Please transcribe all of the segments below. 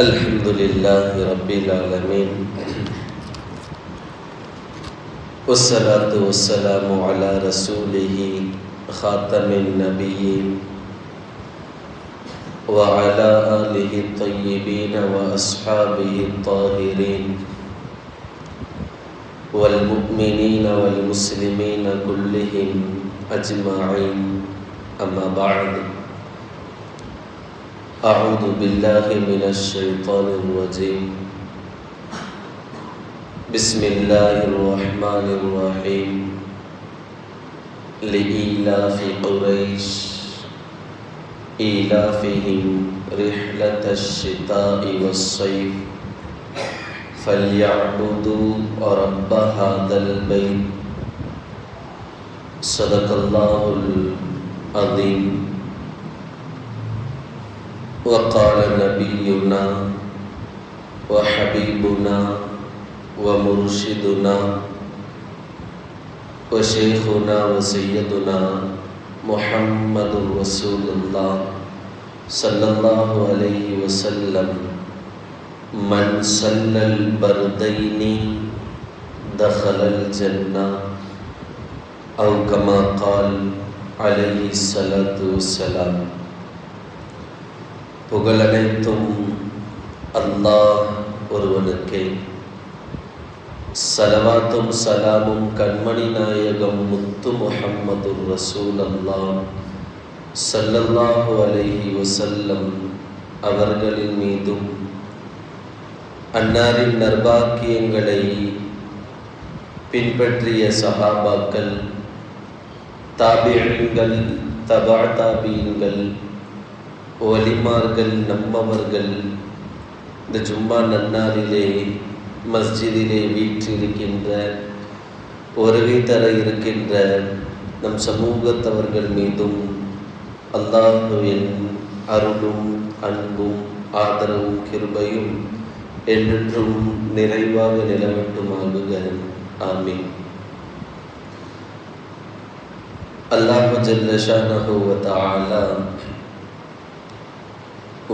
الحمد لله رب العالمين والصلاة والسلام على رسوله خاتم النبيين وعلى آله الطيبين وأصحابه الطاهرين والمؤمنين والمسلمين كلهم أجمعين أما بعد أعوذ بالله من الشيطان الرجيم بسم الله الرحمن الرحيم لإيلاف قريش إيلافهم رحلة الشتاء والصيف فليعبدوا رب هذا البيت صدق الله العظيم وقال نبينا وحبيبنا ومرشدنا وشيخنا وسيدنا محمد رسول الله صلى الله عليه وسلم من صلى البردين دخل الجنة أو كما قال عليه الصلاة والسلام. புகழனைத்தும் அல்லாஹ் ஒருவனுக்கே, ஸலவாத்தும் சலாமும் கண்மணி நாயகம் முத்து முஹம்மது ரசூலுல்லாஹ் ஸல்லல்லாஹு அலைஹி வஸல்லம் அவர்களின் மீதும், அன்னாரின் நற்பாக்கியங்களை பின்பற்றிய சஹாபாக்கள், தாபிஈன்கள், தபா தாபிஈன்கள், ஒலிமார்கள், நம்மவர்கள், இந்த ஜும்மா நன்னாளிலே மஸ்ஜிதிலே வீற்றிருக்கின்ற, வருகை தர இருக்கின்ற நம் சமூகத்தவர்கள் மீதும் அல்லாஹ்வின் அருளும் அன்பும் ஆதரவும் கிருபையும் என்றென்றும் நிறைவாக நிலவட்டுமாகுக. ஆமீன். அல்லாஹ் ஜல்ல ஷானஹு வ தஆலா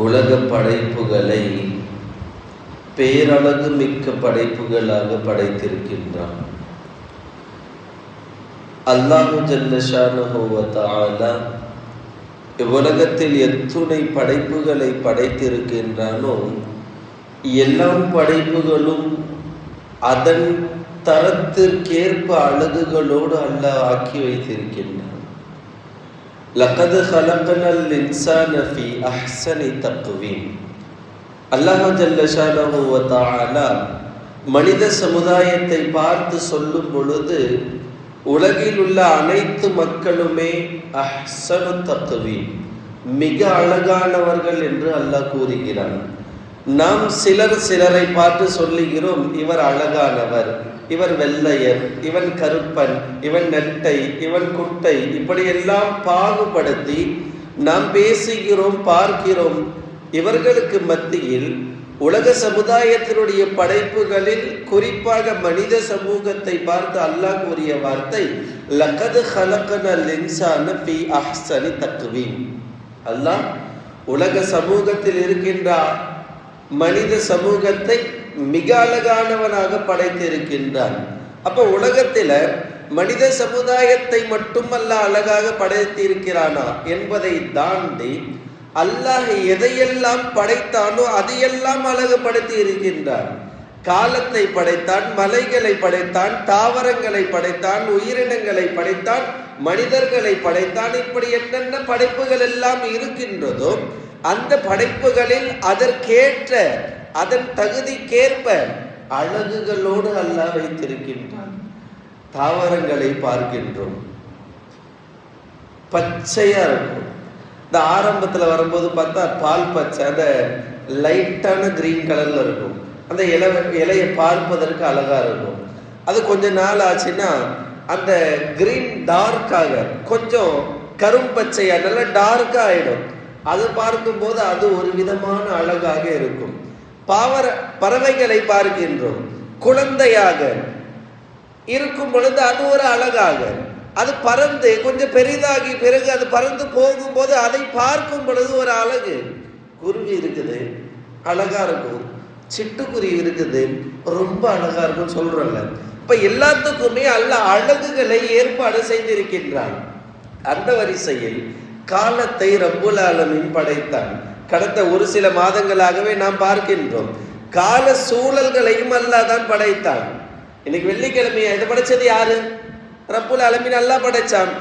உலக படைப்புகளை பேரழகு மிக்க படைப்புகளாக படைத்திருக்கின்றான். அல்லாஹு ஜல்ல ஷானஹு வ தஆலா இவ்வுலகத்தில் எத்துணை படைப்புகளை படைத்திருக்கின்றானோ எல்லா படைப்புகளும் அதன் தரத்திற்கேற்ப அழகுகளோடு அல்லாஹ் ஆக்கி வைத்திருக்கின்றான். லகத் ஹலக்னல் இன்சான ஃபீ அஹ்ஸனி தக்வீம். அல்லாஹ் ஜல்ல ஷானஹு வ தஆலா மனித சமுதாயத்தை பார்த்து சொல்லும் பொழுது, உலகில் உள்ள அனைத்து மக்களுமே அஹ்ஸனு தக்வீம், மிக அழகானவர்கள் என்று அல்லாஹ் கூறுகிறான். நாம் சிலரை பார்த்து சொல்லுகிறோம், இவர் அழகானவர், இவர் வெள்ளையர், இவன் கருப்பன், இவன் நெட்டை, இவன் குட்டை, இப்படியெல்லாம் பாகுபடுத்தி நாம் பேசுகிறோம், பார்க்கிறோம். இவர்களுக்கு மத்தியில் உலக சமுதாயத்தினுடைய படைப்புகளில் குறிப்பாக மனித சமூகத்தை பார்த்து அல்லாஹ் கூறிய வார்த்தை லகத் ஹலக்னல் இன்சான ஃபீ அஹ்ஸனி தக்வீம். அல்லாஹ் உலக சமூகத்தில் இருக்கின்ற மனித சமூகத்தை மிக அழகானவனாக படைத்திருக்கின்றான். அப்போ உலகத்தில் மனித சமுதாயத்தை மட்டுமல்ல அழகாக படைத்திருக்கிறானா என்பதை தாண்டி அல்லாஹ் எதையெல்லாம் படைத்தானோ அதையெல்லாம் அழகுபடுத்தி இருக்கின்றான். காலத்தை படைத்தான், மலைகளை படைத்தான், தாவரங்களை படைத்தான், உயிரினங்களை படைத்தான், மனிதர்களை படைத்தான். இப்படி என்னென்ன படைப்புகள் எல்லாம் இருக்கின்றதோ அந்த படைப்புகளில் அதற்கேற்ற அதன் தகுதிக்கேற்ப அழகுகளோடு அல்லாஹ் வைத்திருக்கின்றான். தாவரங்களை பார்க்கின்றோம், பச்சையா இருக்கும். இந்த ஆரம்பத்தில் வரும்போது பார்த்தா பால் பச்சை, அந்த லைட்டான கிரீன் கலர்ல இருக்கும். அந்த இலையை பார்ப்பதற்கு அழகா இருக்கும். அது கொஞ்ச நாள் ஆச்சுன்னா அந்த கிரீன் டார்க்காக கொஞ்சம் கரும்பச்சையா நல்லா டார்க்கா ஆயிடும். அது பார்க்கும்போது அது ஒரு விதமான அழகாக இருக்கும். பறவைகளை பார்க்கின்றோம், குழந்தையாக இருக்கும் பொழுது அது ஒரு அழகாக, அது பறந்து கொஞ்சம் பெரிதாகி பிறகு அது பறந்து போகும்போது அதை பார்க்கும் பொழுது ஒரு அழகு. குருவி இருக்குது, அழகா இருக்கும். சிட்டுக்குருவி இருக்குது, ரொம்ப அழகா இருக்கும்னு சொல்றோம்ல. இப்ப எல்லாத்துக்குமே அல்லாஹ் அழகுகளை ஏற்பாடு செய்திருக்கின்றான். அந்த வரிசையில் காலத்தை ரப்புல் ஆலமீன் படைத்தான். கடந்த ஒரு சில மாதங்களாகவே நாம் பார்க்கின்றோம், கால சூழல்களையும் அல்லாஹ் தான் படைத்தான். இன்னைக்கு வெள்ளிக்கிழமையா, இதை படைச்சது யாரு? ரப்புல் ஆலமீன் அல்லாஹ் படைச்சான்.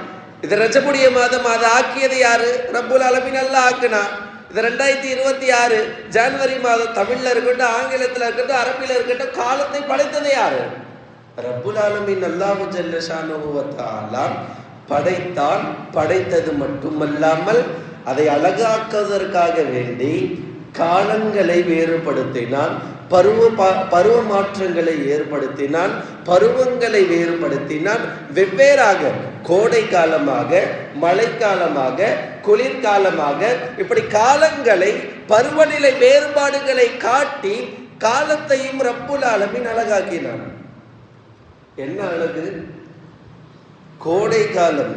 இது ரஜபுடைய மாதம், அதை ஆக்கியது யாரு? ரப்புல் ஆலமீன் அல்லாஹ் ஆக்குனா. இது 2026 ஜனவரி மாதம். தமிழ்ல இருக்கட்டும், ஆங்கிலத்தில் இருக்கட்டும், அரபில இருக்கட்டும், காலத்தை படைத்தது யாரு? ரப்புல் ஆலமீன் அல்லாஹ் ஜல்ல ஷானஹு வ தஆலா படைத்தான். படைத்தது மட்டுமல்லாமல் அதை அழகாக்குவதற்காக வேண்டி காலங்களை வேறுபடுத்தினான், பருவ மாற்றங்களை ஏற்படுத்தினான், பருவங்களை வேறுபடுத்தினான். வெவ்வேறாக கோடை காலமாக, மழைக்காலமாக, குளிர்காலமாக, இப்படி காலங்களை பருவநிலை வேறுபாடுகளை காட்டி காலத்தையும் ரப்புல் ஆலமீன் அழகாக்கினான். என்ன அழகு! கோடை காலம்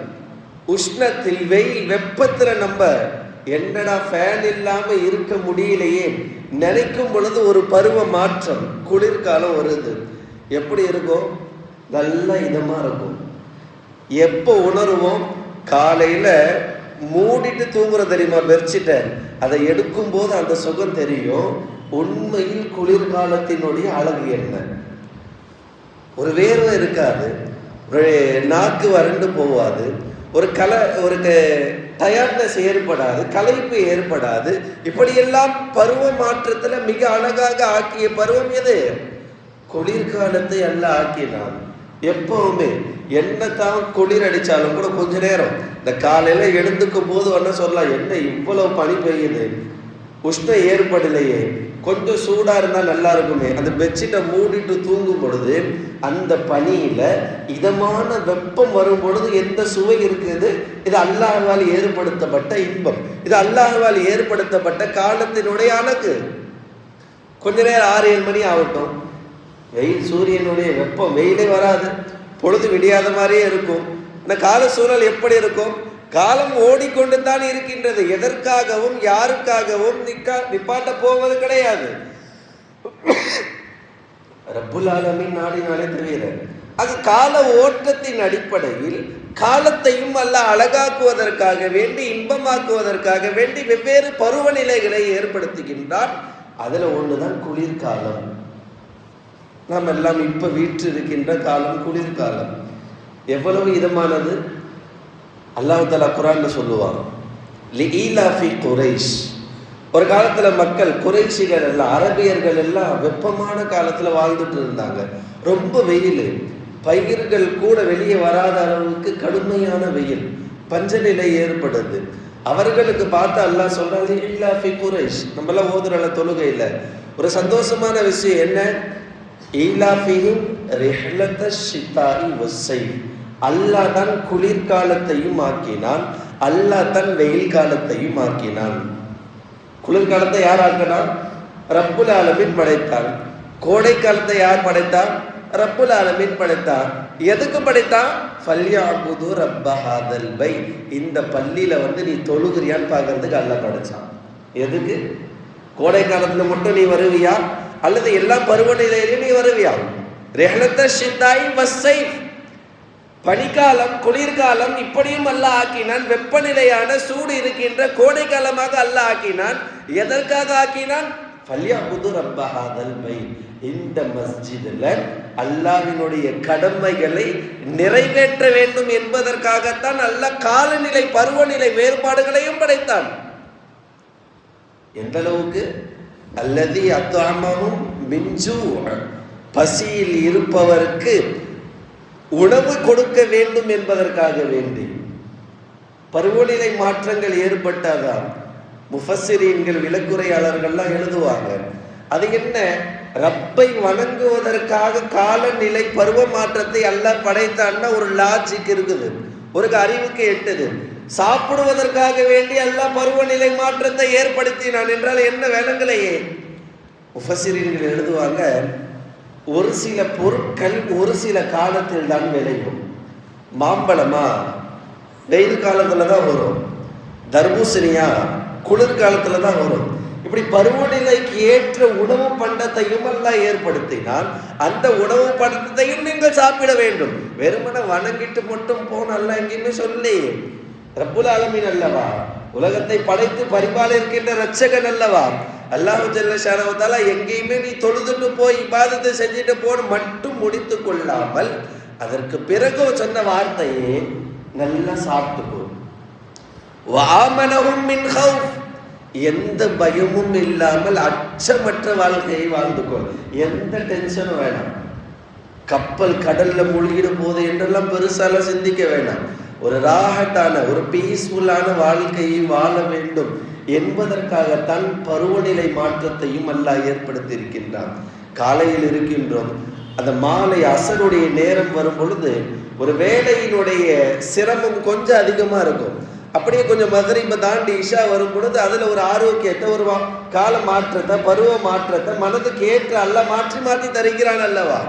உஷ்ணத்தில், வெயில் வெப்பத்தில் நம்ம என்னடா ஃபேன் இல்லாம இருக்க முடியலையே நினைக்கும் பொழுது ஒரு பருவ மாற்றம், குளிர்காலம் வருது. எப்படி இருக்கும்? நல்லா இதமா இருக்கும். எப்போ உணர்வோம்? காலையில மூடிட்டு தூங்குற தெரியுமா பெட்ஷீட்டை, அதை எடுக்கும் போது அந்த சுகம் தெரியும். உண்மையில் குளிர்காலத்தினுடைய அழகு என்ன? ஒரு வேர்வை இருக்காது, ஒரு நாக்கு வறண்டு போவாது, ஒரு டயர்ட்னஸ் ஏற்படாது, களைப்பு ஏற்படாது. இப்படியெல்லாம் பருவ மாற்றத்துல மிக அழகாக ஆக்கிய பருவம் எது? குளிர்காலத்தை அல்லாஹ் ஆக்கினான். எப்பவுமே என்னதான் குளிர் அடிச்சாலும் கூட கொஞ்ச நேரம், இந்த காலையில எழுந்துக்கும் போது என்ன சொல்லலாம், என்ன இவ்வளவு பனி பெய்யுது, உஷ்ணம் ஏற்படலையே, கொஞ்சம் சூடா இருந்தா நல்லா இருக்குமே. அந்த பெட்ஷீட்டை மூடிட்டு தூங்கும் பொழுது அந்த பனியில இதமான வெப்பம் வரும் பொழுது எந்த சுவை இருக்குது? இது அல்லாஹ்வால் ஏற்படுத்தப்பட்ட இன்பம், இது அல்லாஹ்வால் ஏற்படுத்தப்பட்ட காலத்தினுடைய அழகு. கொஞ்ச நேரம் 6-7 மணி ஆகட்டும், வெயில், சூரியனுடைய வெப்பம், வெயிலே வராது, பொழுது விடியாத மாதிரியே இருக்கும். இந்த கால சூழல் எப்படி இருக்கும்? காலம் ஓடிக்கொண்டு தான் இருக்கின்றது. எதற்காகவும் யாருக்காகவும் நிப்பாட்ட போவது கிடையாது. ரப்புல் ஆலமீன் நாடினாலே தவிர. அது கால ஓட்டத்தின் அடிப்படையில் காலத்தையும் அல்லாஹ் அழகாக்குவதற்காக வேண்டி, இன்பமாக்குவதற்காக வேண்டி வெவ்வேறு பருவநிலைகளை ஏற்படுத்துகின்றார். அதுல ஒண்ணுதான் குளிர்காலம். நாம் எல்லாம் இப்ப வீற்று இருக்கின்ற காலம் குளிர்காலம். எவ்வளவு இதமானது! அல்லாஹ் தஆலா குர்ஆன்ல சொல்லுவாங்க, லிஈலாஃபி குரைஷ். ஒரு காலத்துல மக்கள், குறைஷிகள் எல்லாம், அரபியர்கள் எல்லாம் வெப்பமான காலத்துல வாழ்ந்துட்டு இருந்தாங்க. ரொம்ப வெயில், பயிர்கள் கூட வெளியே வராத அளவுக்கு கடுமையான வெயில், பஞ்சநிலை ஏற்படுது. அவர்களுக்கு பார்த்து அல்லாஹ் சொல்றாங்க, லிஈலாஃபி குரைஷ். நம்மளாம் ஓதுறல தொழுகையில் ஒரு சந்தோஷமான விஷயம் என்ன? ஈலாஃபிஹிம் ரிஹ்லத்தஷ் ஷிதாஇ வஸ்ஸைஃப். அல்லாஹ் தான் குளிர்காலத்தையும் ஆக்கினான், அல்லாஹ் தான் வெயில் காலத்தையும் ஆக்கினான். குளிர்காலத்தை யார் ஆக்கினான்? ரப்புல் ஆலமீன் படைத்தான். கோடை காலத்தை யார் படைத்தான்? ரப்புல் ஆலமீன் படைத்தான். எதுக்கு படைத்தான்? ஃபல்யஅபுது ரப்ப ஹாதல் பை. இந்த பள்ளியில நீ தொழுகிறியான்னு பார்க்கறதுக்கு அல்லாஹ் படைச்சான். எதுக்கு? கோடை காலத்துல மட்டும் நீ வருவியா, அல்லது எல்லா பருவநிலையிலும் நீ வருவியா? ரிஹ்லத்தஷ் ஷிதாஇ வஸ்ஸைஃப். பனிக்காலம், குளிர்காலம் இப்படியும் அல்லாஹ் ஆக்கினான். வெப்பநிலையான சூடு இருக்கின்ற கோடை காலமாக அல்லாஹ் ஆக்கினான். எதற்காக ஆக்கினான்? ஃபல்யஅபுது ரப்ப ஹாதல் பைத். இந்த மஸ்ஜிதுல அல்லாஹ்வினுடைய கடமைகளை நிறைவேற்ற வேண்டும் என்பதற்காகத்தான் அல்லாஹ் காலநிலை, பருவநிலை வேறுபாடுகளையும் படைத்தான். எந்த அளவுக்கு? அல்லதி அத்அமஹும் மின் ஜூ. பசியில் இருப்பவருக்கு உணவு கொடுக்க வேண்டும் என்பதற்காக வேண்டி. பருவநிலை மாற்றங்கள் ஏற்பட்டாதான் முஃபஸ்ஸிரீன்கள், விளக்குரையாளர்கள்லாம் எழுதுவாங்க, அது என்ன, ரப்பை வணங்குவதற்காக காலநிலை பருவ மாற்றத்தை அல்லாஹ் படைத்தான்னா ஒரு லாஜிக் இருக்குது, ஒரு அறிவுக்கு எட்டுது. சாப்பிடுவதற்காக வேண்டி அல்லாஹ் பருவநிலை மாற்றத்தை ஏற்படுத்தினான் என்றால் என்ன விளங்கலையே. முஃபஸ்ஸிரீன்கள் எழுதுவாங்க, ஒரு சில பொருட்கள் ஒரு சில காலத்தில் தான் விளையும். மாம்பழமா வெயில் காலத்துல தான் வரும், தர்பூசணியா குளிர்காலத்துல தான் வரும். இப்படி பருவநிலைக்கு ஏற்ற உணவு பண்டத்தையும் அல்லாஹ் ஏற்படுத்தினால் அந்த உணவு பண்டத்தையும் நீங்கள் சாப்பிட வேண்டும். வெறுமனை வணங்கிட்டு மட்டும் போன அல்லாஹ் எங்கேயுமே சொல்லி. ரப்புல் ஆலமீன் அல்லவா, உலகத்தை படைத்து பரிபாலிக்கின்ற ரட்சகன் அல்லவா. அல்லாஹ் ஜல்ல ஷானஹு தஆலா எங்கேயுமே நீ தொழுதுட்டு போய் இபாதத்தை செஞ்சுட்டு போன்னு மட்டும் முடித்து கொள்ளாமல் அதற்கு பிறகு சொன்ன வார்த்தையே நல்லா சாப்பிட்டு வஆமனஹும் மின் கௌஃப், எந்த பயமும் இல்லாமல் அச்சமற்ற வாழ்க்கையை வாழ்ந்து கொள். எந்த டென்ஷனும் வேணாம். கப்பல் கடல்ல மூழ்கிட போது என்றெல்லாம் பெருசால சிந்திக்க வேண்டாம். ஒரு ராகட்டான ஒரு பீஸ்ஃபுல்லான வாழ்க்கையை வாழ வேண்டும் என்பதற்காகத்தான் பருவநிலை மாற்றத்தையும் அல்லாஹ் ஏற்படுத்தி இருக்கின்றான். காலையில் இருக்கின்றோம், அந்த மாலை அசருடைய நேரம் வரும் பொழுது ஒரு வேலையினுடைய சிரமம் கொஞ்சம் அதிகமா இருக்கும். அப்படியே கொஞ்சம் மகரிபை தாண்டி இஷா வரும் பொழுது அதுல ஒரு ஆரோக்கியத்தை, ஒரு கால மாற்றத்தை, பருவ மாற்றத்தை மனதுக்கு ஏற்ற அல்லாஹ் மாற்றி மாற்றி தருகிறான் அல்லவா.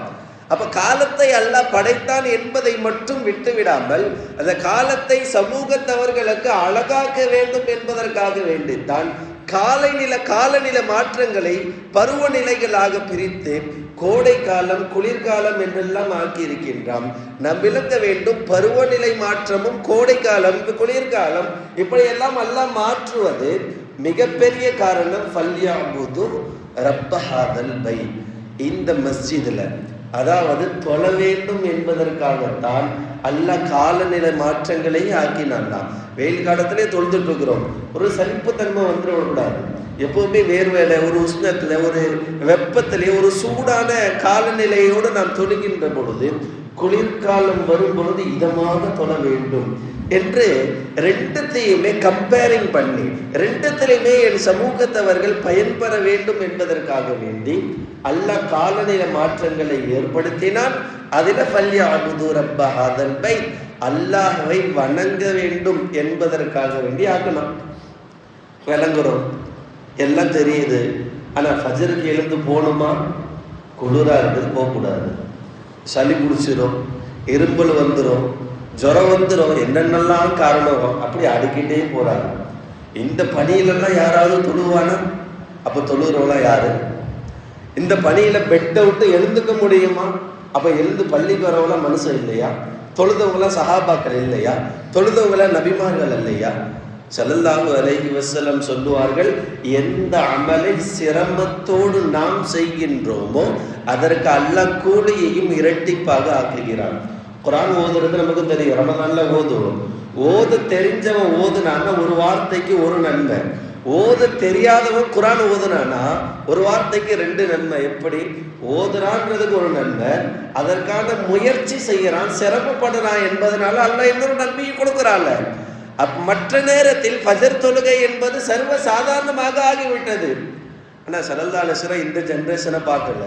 அப்ப காலத்தை அல்லாஹ் படைத்தான் என்பதை மட்டும் விட்டு விடாமல் அந்த காலத்தை சமூகத்தவர்களுக்கு அழகாக்க வேண்டும் என்பதற்காக வேண்டித்தான் காலநில மாற்றங்களை பருவநிலைகளாக பிரித்து கோடை காலம், குளிர்காலம் என்றெல்லாம் ஆக்கி இருக்கின்றான். நாம் விளக்க வேண்டும், பருவநிலை மாற்றமும் கோடை காலம், குளிர்காலம் இப்படியெல்லாம் அல்லாஹ் மாற்றுவது மிகப்பெரிய காரணம் ஃபல்யஅபுது ரப்ப ஹாதல் பைத், இந்த மஸ்ஜிதுல, அதாவது தொழ வேண்டும் என்பதற்காகத்தான் அல்லாஹ் காலநிலை மாற்றங்களை ஆக்கினான். வெயில் காலத்திலே தொழுதுட்டு இருக்கிறோம், ஒரு சலிப்புத்தன்மை வந்துடக்கூடாது. எப்பவுமே வேர்வேலை, ஒரு உஷ்ணத்துல, ஒரு வெப்பத்திலே, ஒரு சூடான காலநிலையோடு நாம் தொழுகின்ற பொழுது குளிர்காலம் வரும் பொழுது இதமாக தொழ வேண்டும் என்று ரெண்டுத்தையுமே கம்பேரிங் பண்ணி ரெண்டுத்திலையுமே என் சமூகத்தவர்கள் பயன்பெற வேண்டும் என்பதற்காக வேண்டி அல்லாஹ் காலநிலை மாற்றங்களை ஏற்படுத்தினான். அதில் ஃபல்யஅபுது ரப்ப ஹாதல் பைத், அல்லாஹ்வை வணங்க வேண்டும் என்பதற்காக வேண்டி ஆக்கணும். விளங்குறோம், எல்லாம் தெரியுது. ஆனால் ஃபஜருக்கு எழுந்து போகணுமா? குளிராக இருக்குது, போகக்கூடாது. சளி பிடிச்சிரும், இரும்பல் வந்துடும், ஜுரம் வந்துடும், என்னென்னலாம் காரணம் அப்படி அடிக்கிட்டே போகிறாங்க. இந்த பணியிலெல்லாம் யாராவது தொழுவானா? அப்போ தொழுகிறவங்களாம் யாரு? இந்த பணியில் பெட்டை விட்டு எழுந்துக்க முடியுமா? அப்போ எழுந்து பள்ளிக்கு வரவங்களாம் மனுஷன் இல்லையா? தொழுதவங்களாம் சஹாபாக்கள் இல்லையா? தொழுதவங்களாம் நபிமார்கள் இல்லையா? ஸல்லல்லாஹு அலைஹி வஸல்லம் சொல்லுவார்கள், எந்த அமலை சிரமத்தோடு நாம் செய்கின்றோமோ அதற்கு அல்லாஹ் கூலியையும் இரட்டிப்பாக ஆக்குகிறான். குர்ஆன் ஓதுறது நமக்கு தெரியும், ரமதான்ல ஓதுவோம். ஓத தெரிஞ்சவன் ஓதுனான்னா ஒரு வார்த்தைக்கு ஒரு நன்மை, ஓத தெரியாதவன் குர்ஆன் ஓதுனானா ஒரு வார்த்தைக்கு 2 நன்மை. எப்படி? ஓதுறான்றதுக்கு ஒரு நன்மை, அதற்கான முயற்சி செய்யறான், சிரமப்படுறான் என்பதனால அல்லாஹ் இன்னொரு நன்மையை கொடுக்குறாள். மற்ற நேரத்தில் ஃபஜர் தொழுகை என்பது சர்வ சாதாரணமாக ஆகிவிட்டது. ஆனால் ஸல்லல்லாஹு அலைஹி வஸல்லம் இந்த ஜென்ரேஷனை பார்க்கல,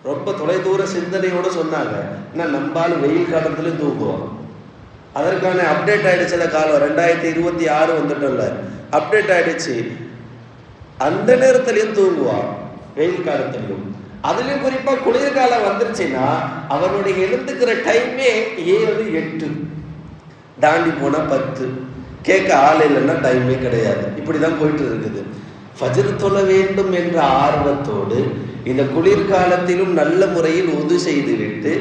ரொம்ப தொலைதூர சிந்தனையோடு சொன்னாங்க. ஆனால் நம்பாலும் வெயில் காலத்துலையும் தூங்குவோம். அதற்கான அப்டேட் ஆகிடுச்சுல காலம், 2026 வந்துட்டோம்ல, அப்டேட் ஆகிடுச்சு. அந்த நேரத்துலையும் தூங்குவான், வெயில் காலத்துலையும். அதுலேயும் குறிப்பாக குளிர்காலம் வந்துருச்சுன்னா அவனுடைய எழுந்துக்கிற டைமே 7 8 தாண்டி போனால் 10, கேட்க ஆள் இல்லைன்னா டைமே கிடையாது. இப்படி தான் போயிட்டு இருக்குது. ஃபஜ்ர் தொழ வேண்டும் என்ற ஆர்வத்தோடு இந்த குளிர்காலத்திலும் நல்ல முறையில் உது செய்துவிட்டு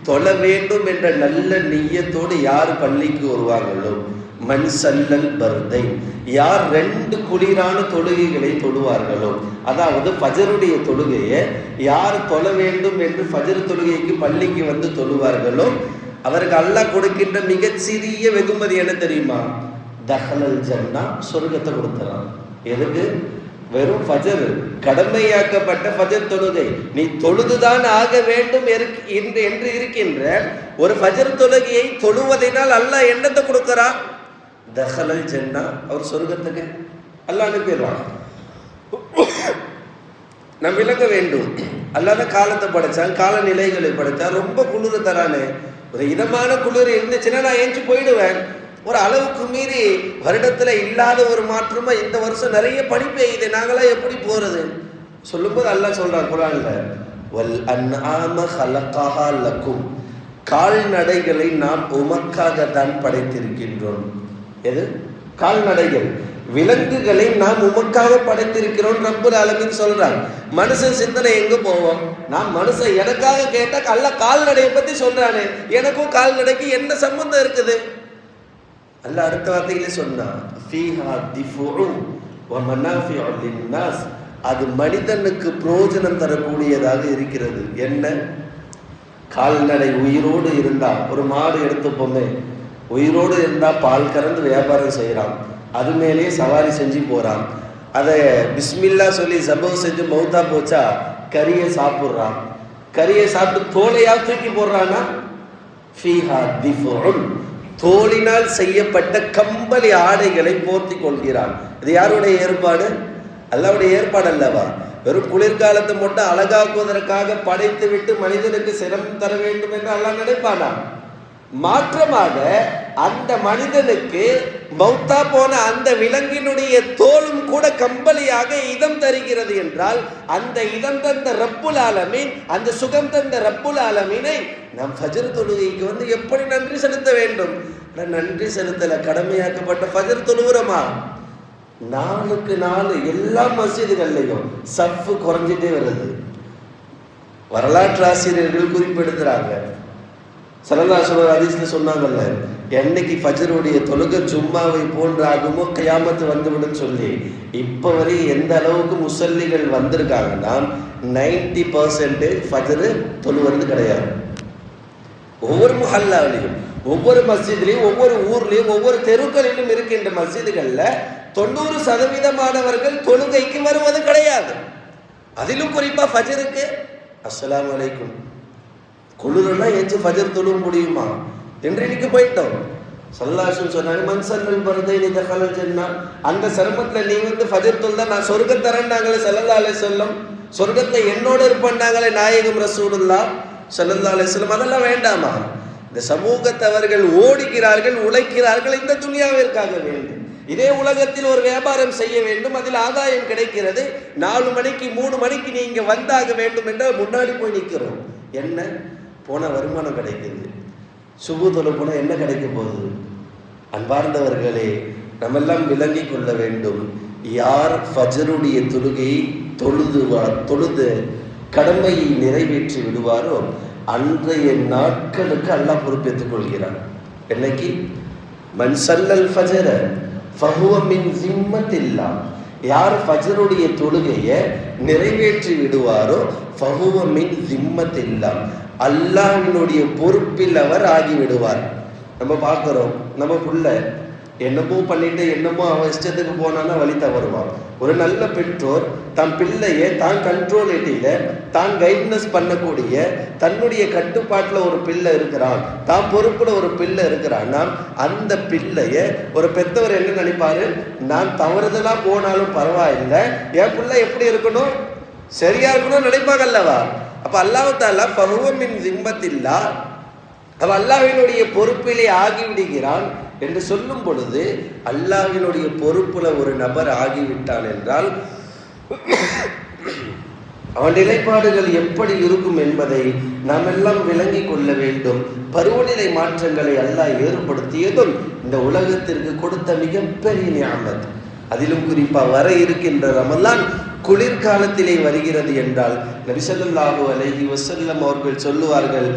தொழ வேண்டும் என்ற நல்ல நிய்யத்தோடு யார் பள்ளிக்கு வருவாங்களோ, மன் சல்லல் பர்தை, யார் 2 குளிரான தொழுகைகளை தொழுவார்களோ, அதாவது ஃபஜருடைய தொழுகையை யார் தொழ வேண்டும் என்று ஃபஜர் தொழுகைக்கு பள்ளிக்கு வந்து தொழுவார்களோ அவருக்கு அல்லாஹ் கொடுக்கின்ற மிகச்சிறிய வெகுமதி என்ன தெரியுமா? தஹலல் ஜன்னா, சொர்க்கத்தை கொடுத்துறான். எதுக்கு? வெறும் ஃபஜர், கடமையாக்கப்பட்ட ஃபஜர் தொழுகை நீ தொழுதுதான் ஆக வேண்டும் என்று இருக்கின்ற ஒரு ஃபஜர் தொழுகையை தொழுவதனால் அல்லாஹ் என்னத்தை கொடுக்கிறான்? தஹலல் ஜன்னா, அவர் சொர்க்கத்துக்கு அல்லாஹ் அனுப்பிடுறான். நாம் விளக்க வேண்டும், அல்லாத காலத்தை படைச்சான், காலநிலைகளை படைச்சான். ரொம்ப குளிர் தரானே, ஒரு இதமான குளிர் இருந்துச்சுன்னா நான் ஏஞ்சி போயிடுவேன். ஒரு அளவுக்கு மீறி வருடத்துல இல்லாத ஒரு மாற்றமா இந்த வருஷம் நிறைய பனி பெய்யுது, நாங்களாம் எப்படி போறது? சொல்லும்போது அல்லாஹ் சொல்றான் குர்ஆன்ல, வல் அன்ஆம ஹலகஹா லக்கும், கால்நடைகளை நாம் உமக்காக தான் படைத்திருக்கின்றோம். எது? கால்நடைகள். விலங்குகளை நாம் உமக்காக படைத்திருக்கிறோம் ரப்புல் ஆலமீன் சொல்றாங்க. மனுஷன் சிந்தனை எங்க போவோம்? நான் மனுஷன் எனக்காக கேட்டா அல்ல கால்நடையை பத்தி சொல்றானே, எனக்கும் கால்நடைக்கு என்ன சம்பந்தம் இருக்குது? அல்ல அடுத்த வார்த்தையிலே சொன்னான், ஃபீஹா திஃபுஉ வ மனாஃபிஉ லின்னாஸ், அது மனிதனுக்கு பிரயோஜனம் தரக்கூடியதாக இருக்கிறது. என்ன? கால்நடை உயிரோடு இருந்தா, ஒரு மாடு எடுத்துப்போமே, உயிரோடு இருந்தா பால் கறந்து வியாபாரம் செய்யறான், அது மேலேயே சவாரி செஞ்சு போறான், அதை பிஸ்மில்லா சொல்லி ஜபோ செஞ்சு மௌத்தா போச்சா கறியை சாப்பிட்றான், கறியை சாப்பிட்டு தோலையா தூக்கி போடுறான்னா ஃபீஹா திஃபுஉன், தோலினால் செய்யப்பட்ட கம்பளி ஆடைகளை போர்த்தி கொள்கிறான். இது யாருடைய ஏற்பாடு? அல்லாஹ்வுடைய ஏற்பாடு அல்லவா? வெறும் குளிர்காலத்தை மட்டும் அழகாக்குவதற்காக படைத்து விட்டு மனிதனுக்கு சிரமம் தர வேண்டும் என்று அல்லாஹ் நினைப்பானா? மாற்றமாக அந்த மனிதனுக்கு மௌத்தா போன அந்த விலங்கினுடைய தோலும் கூட கம்பளியாக இதம் தருகிறது என்றால், அந்த இதம் தந்த ரப்புல் ஆலமீன், அந்த சுகம் தந்த ரப்புல் ஆலமீனை நாம் ஃபஜ்ர் தொழுகைக்கு வந்து எப்படி நன்றி செலுத்த வேண்டும்? நன்றி செலுத்தல, கடமையாக்கப்பட்ட ஃபஜ்ர் தொழுகிறோமா? நாளுக்கு நாள் எல்லா மஸ்ஜிதுகள்லையும் சஃப் குறைஞ்சிட்டே வருது. வரலாற்று ஆசிரியர்கள் குறிப்பிடுகிறாங்க, ஸல்லல்லாஹு அலைஹி வஸல்லம் ஹதீஸ்ல சொன்னாங்கல்ல, என்னைக்கு ஃபஜ்ருடைய தொழுகை ஜும்மாவை போன்று ஆகுமோ கியாமத்து வந்துவிடும் சொல்லி, இப்போ வரை எந்த அளவுக்கு முசல்லிகள் வந்திருக்காங்கன்னா 90% ஃபஜ்ரு தொழுவது கிடையாது. ஒவ்வொரு முஹல்லாவிலையும், ஒவ்வொரு மஸ்ஜித்லையும், ஒவ்வொரு ஊர்லையும், ஒவ்வொரு தெருக்களிலும் இருக்கின்ற மஸ்ஜிதுகளில் 90% தொழுகைக்கு வருவது கிடையாது. அதிலும் குறிப்பா ஃபஜ்ருக்கு அஸ்ஸலாமு அலைக்கும் குளிரெல்லாம் ஏச்சு ஃபஜ்ர் தொழுவ முடியுமா என்று இன்னைக்கு போயிட்டோம். ஸல்லல்லாஹு அலைஹி வஸல்லம் சொன்னாங்க, மன் ஸல்லல் பர்தைனி தഖலல் ஜன்னா, அந்த சிரமத்தில் நீ வந்து ஃபஜ்ர் தொழுதா நான் சொர்க்கம் தரேன்னாங்களே ஸல்லல்லாஹு அலைஹி வஸல்லம், சொர்க்கத்தை என்னோட இருப்பேன்னாங்களே நாயகம் ரசூலுல்லாஹ் ஸல்லல்லாஹு அலைஹி வஸல்லம், அதெல்லாம் வேண்டாமா? இந்த சமூகத்தவர்கள் ஓடுகிறார்கள், உழைக்கிறார்கள் இந்த துனியாவிற்காக வேண்டும். இதே உலகத்தில் ஒரு வியாபாரம் செய்ய வேண்டும், அதில் ஆதாயம் கிடைக்கிறது, 4 மணிக்கு 3 மணிக்கு நீங்க வந்தாக வேண்டும் என்ற முன்னாடி போய் நிற்கிறோம். என்ன போன வருமானம் கிடைக்குது, சுபு தொலை போன என்ன கிடைக்க போகுது? அன்பார்ந்தவர்களே, நம்மெல்லாம் விளங்கி கொள்ள வேண்டும், யார் ஃபஜ்ருடைய தொழுகையை தொழுது கடமையை நிறைவேற்றி விடுவாரோ அன்றைய நாட்களுக்கு அல்லாஹ் பொறுப்பேற்றுக் கொள்கிறான். என்னைக்கு? மன் ஸல்லல் ஃபஜ்ர ஃபஹுவ மின் ஸிம்மத்தில்லாஹ், யார் ஃபஜ்ருடைய தொழுகையை நிறைவேற்றி விடுவாரோ ஃபஹுவ மின் ஸிம்மத்தில்லாஹ், அல்லாஹ்வினுடைய பொறுப்பில் அவர் ஆகிவிடுவார். நம்ம பார்க்குறோம், நம்ம புள்ள என்னமோ பண்ணிட்டு என்னமோ அவன் இஷ்டத்துக்கு போனான்னா வழி தவறுவான். ஒரு நல்ல பெற்றோர் தன் பிள்ளையை தான் கண்ட்ரோலிட்டியில தான் கைட்னஸ் பண்ணக்கூடிய, தன்னுடைய கட்டுப்பாட்டில் ஒரு பிள்ளை இருக்கிறான், தான் பொறுப்புல ஒரு பிள்ளை இருக்கிறான்னா அந்த பிள்ளைய ஒரு பெற்றவர் என்ன நினைப்பாரு? நான் தவறுதலா போனாலும் பரவாயில்லை, என் பிள்ளை எப்படி இருக்கணும், சரியா இருக்கணும் நினைப்பாங்க அல்லவா? அப்ப அல்லாஹ் தஆலா ஃபஹுவ மின் ஸிம்மத்தில்லாஹ், அவன் அல்லாஹ்வினுடைய பொறுப்பிலே ஆகிவிடுகிறான் என்று சொல்லும் பொழுது, அல்லாஹ்வினுடைய பொறுப்புல ஒரு நபர் ஆகிவிட்டான் என்றால் அவன் நிலைப்பாடுகள் எப்படி இருக்கும் என்பதை நாம் எல்லாம் விளங்கி கொள்ள வேண்டும். பருவநிலை மாற்றங்களை அல்லாஹ் ஏற்படுத்தியதும் இந்த உலகத்திற்கு கொடுத்த மிகப்பெரிய நியாமத். அதிலும் குறிப்பா வர இருக்கின்ற ரமலான் குளிர்காலத்திலே வருகிறது என்றால் நபி ஸல்லல்லாஹு அலைஹி வஸல்லம் அவர்கள் சொல்லுவார்கள்,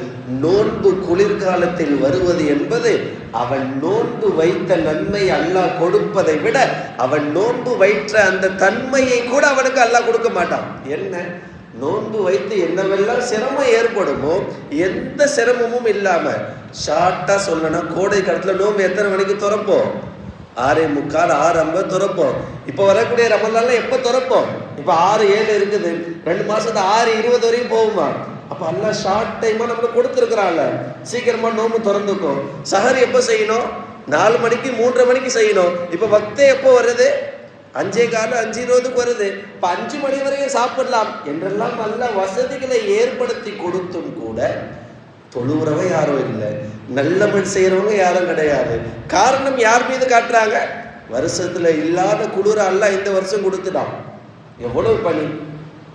நோன்பு குளிர்காலத்தில் வருவது என்பது அவன் நோன்பு வைத்த நன்மை அல்லாஹ் கொடுப்பதை விட அவன் நோன்பு வைத்த அந்த தன்மையை கூட அவனுக்கு அல்லாஹ் கொடுக்க மாட்டான். என்ன? நோன்பு வைத்து என்னவெல்லாம் சிரமம் ஏற்படுமோ எந்த சிரமமும் இல்லாம ஷார்ட்டா சொல்லணும், கோடை காலத்துல நோன்பு எத்தனை மணிக்கு திறப்போம்? 6:45 6:50 திறப்போம். இப்போ வரக்கூடிய ரமலான்ல எப்போ திறப்போம்? இப்போ 6:07 இருக்குது, 2 மாசத்து 6:20 வரையும் போகுமா? அப்போ அல்லாஹ் ஷார்ட் டைமா நம்மளுக்கு கொடுத்துருக்குறான்ல, சீக்கிரமா நோம்பு திறந்துக்கும். சஹர் எப்போ செய்யணும்? 4 மணிக்கு 3:30 மணிக்கு செய்யணும். இப்போ வக்தே எப்போ வருது? 5:15 5:20 வருது. இப்போ 5 மணி வரையும் சாப்பிடலாம் என்றெல்லாம் நல்ல வசதிகளை ஏற்படுத்தி கொடுத்தும் கூட தொழுவுறவங்க யாரும் இல்லை, நல்லமல் செய்யறவங்க யாரும் கிடையாது. காரணம் யார் மீது காட்டுறாங்க? வருஷத்துல இல்லாத குளிர அல்லாஹ் இந்த வருஷம் கொடுத்துட்டான். எவ்வளவு பனி,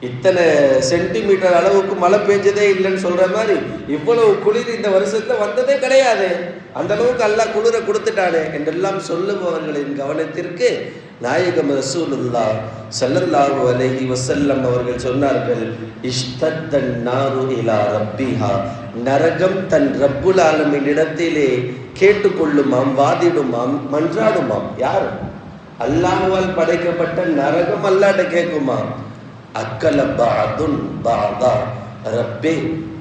இத்தனை சென்டிமீட்டர் அளவுக்கு மழை பெஞ்சதே இல்லைன்னு சொல்ற மாதிரி இவ்வளவு குளிர் இந்த வருஷத்துல வந்ததே கிடையாது. அந்த அளவுக்கு அல்லாஹ் குளிரை கொடுத்துட்டானே என்றெல்லாம் சொல்லுபவர்களின் கவனத்திற்கு நாயகம் ரசூலுல்லாஹ் ஸல்லல்லாஹு அலைஹி வஸல்லம் அவர்கள் சொன்னார்கள், இஷ்தத்தன் நாரு இலா ரப்பிஹா, நரகம் தன் ரப்புல் ஆலமீன் இடத்திலே கேட்டுக்கொள்ளுமாம், வாதிடுமாம், மன்றாடுமாம். யார்? அல்லாஹ்வால் படைக்கப்பட்ட நரகம் அல்லாஹ்ட்ட கேட்குமாம். அக்கல பாதுன் பாதா ரப்பே,